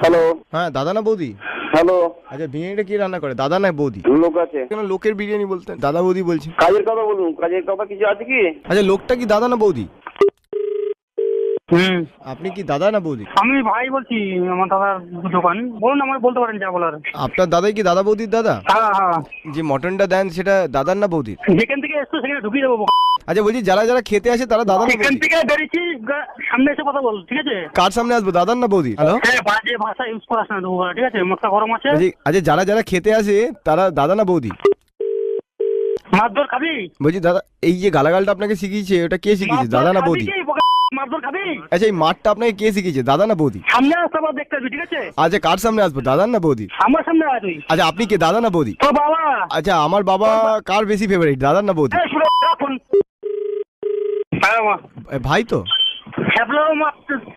Hello. হ্যাঁ দাদা না বৌদি? হ্যালো। আচ্ছা বিরিয়ানিটা কি রান্না করে, দাদা না বৌদি? লোক আছে। কেন লোকের বিরিয়ানি বলতেন, দাদা বৌদি বলছি। কাজের কথা বলুন, কাজের কথা কিছু আছে কি? আচ্ছা লোকটা কি দাদা না বৌদি? হুম, আপনি কি দাদা না বৌদি? আমি ভাই বলছি, আমার দাদার দোকান। বলুন, আমার বলতে পারেন যা বলার। আপনার দাদাই কি দাদা বৌদির দাদা? হ্যাঁ হ্যাঁ, যে মটনটা দেন সেটা দাদার না বৌদির? যেখান থেকে এসছো সেখানে ঢুকিয়ে দেবো। আচ্ছা বলছি যারা যারা খেতে আসে তারা দাদা না সেখান বৌদি? থেকে বেরিয়েছি, সামনে এসে কথা বল, ঠিক আছে? কার সামনে আসবো, দাদার না বৌদি? হ্যালো হ্যাঁ, বাজে ভাষা ইউজ করাস না, দেবো, ঠিক আছে? মুখটা গরম আছে। বলছি আচ্ছা যারা যারা খেতে আসে তারা দাদা না বৌদি? মারধর খাবি? বলছি দাদা এই যে গালাগালটা আপনাকে শিখিয়েছে ওটা কে শিখিয়েছে, দাদা না বৌদি? মারধর খাবি? আচ্ছা এই মাঠটা আপনাকে কে শিখিয়েছে, দাদা না বৌদি? সামনে আসতে আবার দেখতে হবে, ঠিক আছে? আচ্ছা কার সামনে আসবো, দাদার না বৌদি? আমার সামনে আয় তুই। আচ্ছা আপনি কে, দাদা না বৌদি? তো বাবা, আচ্ছা আমার বাবা কার বেশি ফেভারিট, দাদার না বৌদি? এই শুনে রাখুন। হ্যাঁ মা, ভাই তো? হ্যাবলো মা।